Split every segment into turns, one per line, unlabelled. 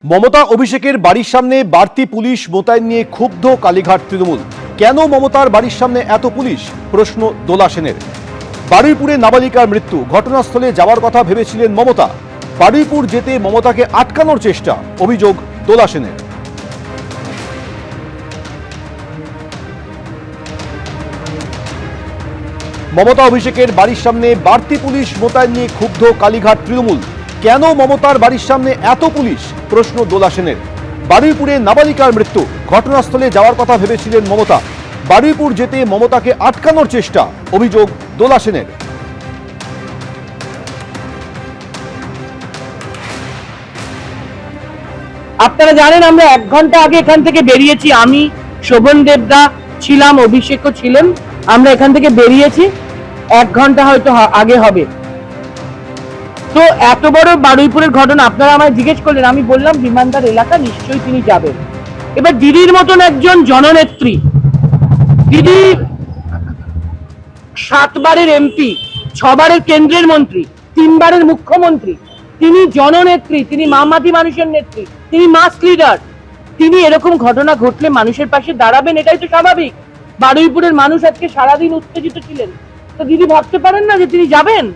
মমতা অভিষেকের বাড়ির সামনে বাড়তি পুলিশ মোতায়েন নিয়ে ক্ষুব্ধ কালীঘাট তৃণমূল। কেন মমতার বাড়ির সামনে এত পুলিশ? প্রশ্ন দোলা সেনের। বারুইপুরে নাবালিকার মৃত্যু, ঘটনাস্থলে যাওয়ার কথা ভেবেছিলেন মমতা। বারুইপুর যেতে মমতাকে আটকানোর চেষ্টা, অভিযোগ দোলা সেনের। মমতা অভিষেকের বাড়ির সামনে বাড়তি পুলিশ মোতায়েন নিয়ে ক্ষুব্ধ কালীঘাট তৃণমূল। কেন মমতার বাড়ির সামনে এত পুলিশ? প্রশ্ন দোলা সেনের। বারুইপুরে নাবালিকার মৃত্যু, ঘটনাস্থলে যাওয়ার কথা ভেবেছিলেন মমতা। বারুইপুর যেতে মমতাকে আটকানোর চেষ্টা, অভিযোগ দোলা সেনের।
আপনারা জানেন আমরা 1 ঘন্টা আগে এখান থেকে বেরিয়েছি। আমি, শোভন দেবদা ছিলাম, অভিষেকও ছিলেন। আমরা এখান থেকে বেরিয়েছি 1 ঘন্টা হয়তো আগে হবে। তো এত বড় বারুইপুরের ঘটনা আপনারা আমায় জিজ্ঞেস করলেন, আমি বললাম বিমানদার এলাকা, নিশ্চয়ই তিনি যাবেন। এবার দিদির মতন একজন জননেত্রী, দিদি 7 বারের এমপি, 6 বারের কেন্দ্রের মন্ত্রী, 3 বারের মুখ্যমন্ত্রী, তিনি জননেত্রী, তিনি মামাটি মানুষের নেত্রী, তিনি মাস লিডার। তিনি এরকম ঘটনা ঘটলে মানুষের পাশে দাঁড়াবেন, এটাই তো স্বাভাবিক। বারুইপুরের মানুষ আজকে সারাদিন উত্তেজিত ছিলেন। তো দিদি ভাবতে পারেন না যে তিনি যাবেন?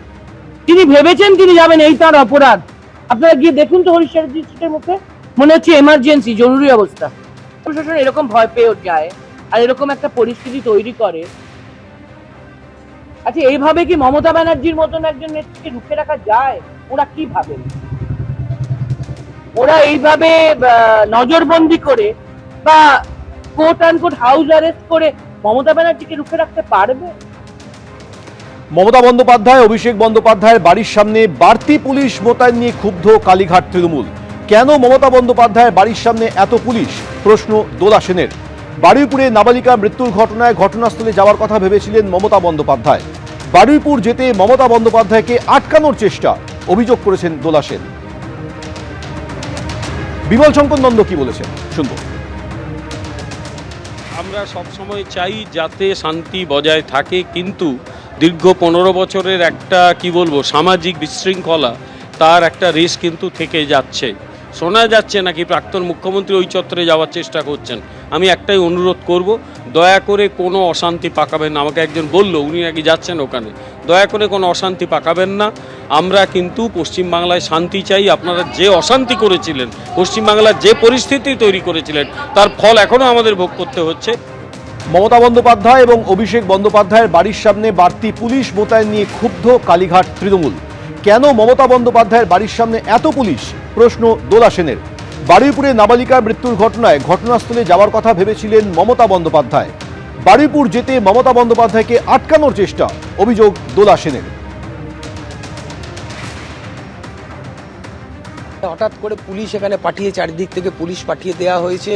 তিনি ভেবেছেন তিনি যাবেন, এই তার অপরাধ। আপনারা গিয়ে দেখুন তো হরিশ্চন্দ্রের মুখে, মনে হচ্ছে এমার্জেন্সি, জরুরি অবস্থা। প্রশাসন এরকম ভয় পেয়ে যায় আর এরকম একটা পরিস্থিতি তৈরি করে। আচ্ছা, এইভাবে কি মমতা ব্যানার্জির মতন একজন নেত্রীকে রুখে রাখা যায়? ওরা কি ভাবেন? ওরা এইভাবে নজরবন্দি করে বা quote and quote house arrest করে মমতা ব্যানার্জিকে রুখে রাখতে পারবে?
মমতা বন্দ্যোপাধ্যায়, অভিষেক বন্দ্যোপাধ্যায়ের বাড়ির সামনে বাড়তি পুলিশ মোতায়েন নিয়ে ক্ষুব্ধ কালীঘাট তৃণমূল। কেন মমতা বন্দ্যোপাধ্যায়ের বাড়ির সামনে এত পুলিশ? প্রশ্ন দোলা সেনের। বারুইপুরে নাবালিকা মৃত্যুর ঘটনায় ঘটনাস্থলে যাওয়ার কথা ভেবেছিলেন মমতা বন্দ্যোপাধ্যায়। বারুইপুর যেতে মমতা বন্দ্যোপাধ্যায়কে আটকানোর চেষ্টা, অভিযোগ করেছেন দোলা সেন। বিমল শঙ্কর নন্দ কি বলেছেন শুনবো।
আমরা সবসময় চাই যাতে শান্তি বজায় থাকে, কিন্তু দীর্ঘ 15 বছরের একটা সামাজিক বিশৃঙ্খলা, তার একটা রেশ কিন্তু থেকে যাচ্ছে। শোনা যাচ্ছে নাকি প্রাক্তন মুখ্যমন্ত্রী ওই চত্বরে যাওয়ার চেষ্টা করছেন। আমি একটাই অনুরোধ করব, দয়া করে কোনো অশান্তি পাকাবেন না। আমাকে একজন বলল উনি নাকি যাচ্ছেন ওখানে। দয়া করে কোনো অশান্তি পাকাবেন না। আমরা কিন্তু পশ্চিমবাংলায় শান্তি চাই। আপনারা যে অশান্তি করেছিলেন, পশ্চিমবাংলার যে পরিস্থিতি তৈরি করেছিলেন, তার ফল এখনও আমাদের ভোগ করতে হচ্ছে।
মমতা বন্দ্যোপাধ্যায় এবং অভিষেক বন্দ্যোপাধ্যায়ের বাড়ির সামনে বাড়তি পুলিশ মোতায়েন নিয়ে ক্ষুব্ধ কালীঘাট তৃণমূল। কেন মমতা বন্দ্যোপাধ্যায়ের বাড়ির সামনে এত পুলিশ? প্রশ্ন দোলা সেনের। বারুইপুরে নাবালিকার মৃত্যুর ঘটনায় ঘটনাস্থলে যাওয়ার কথা ভেবেছিলেন মমতা বন্দ্যোপাধ্যায়। বারুইপুর যেতে মমতা বন্দ্যোপাধ্যায়কে আটকানোর চেষ্টা, অভিযোগ দোলা সেনের।
হঠাৎ করে পুলিশ এখানে পাঠিয়ে, চারিদিক থেকে পুলিশ পাঠিয়ে দেওয়া হয়েছে।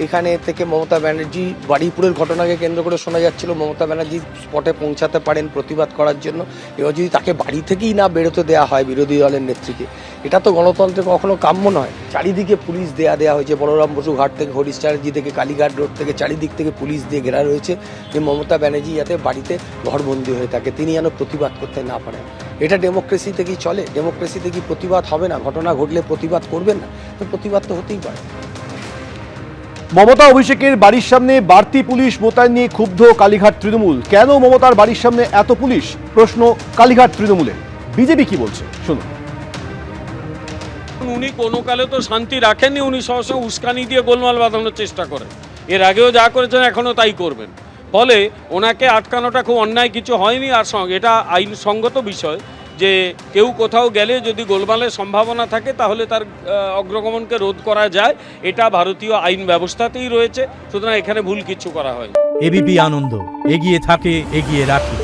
এখানে থেকে মমতা ব্যানার্জি, বারুইপুরের ঘটনাকে কেন্দ্র করে শোনা যাচ্ছিল মমতা ব্যানার্জি স্পটে পৌঁছাতে পারেন প্রতিবাদ করার জন্য। এবার যদি তাকে বাড়ি থেকেই না বেরোতে দেওয়া হয় বিরোধী দলের নেত্রীকে, এটা তো গণতন্ত্রে কখনো কাম্য নয়। চারিদিকে পুলিশ দেওয়া হয়েছে, বলরাম বসু ঘাট থেকে, হরিশ্চন্দ্রজি থেকে, কালীঘাট রোড থেকে, চারিদিক থেকে পুলিশ দিয়ে ঘেরা রয়েছে যে মমতা ব্যানার্জি যাতে বাড়িতে ঘরবন্দি হয়ে থাকে, তিনি যেন প্রতিবাদ করতে না পারেন। এটা ডেমোক্রেসি থেকেই চলে। ডেমোক্রেসিতে কি প্রতিবাদ হবে না? ঘটনা ঘটলে প্রতিবাদ করবেন না? তো প্রতিবাদ তো হতেই পারে।
মমতা অভিষেকের বাড়ির সামনে বাড়তি পুলিশ মোতায়েন নিয়ে ক্ষুব্ধ কালীঘাট তৃণমূল। কেন মমতার বাড়ির সামনে এত পুলিশ? প্রশ্ন কালীঘাট তৃণমূলের। বিজেপি কি বলছে শুনুন।
উনি কোনো কালে তো শান্তি রাখেননি। উনি সবসময় উস্কানি দিয়ে গোলমাল বাঁধানোর চেষ্টা করেন। এর আগেও যা করেছেন এখনও তাই করবেন। ফলে ওনাকে আটকানোটা খুব অন্যায় কিছু হয়নি। আর এটা আইনসঙ্গত বিষয় যে কেউ কোথাও গেলে যদি গোলমালের সম্ভাবনা থাকে তাহলে তার অগ্রগমনকে রোধ করা যায়। এটা ভারতীয় আইন ব্যবস্থাতেই রয়েছে। সুতরাং এখানে ভুল কিছু করা হয়।
এবিপি আনন্দ, এগিয়ে থাকে, এগিয়ে রাখে।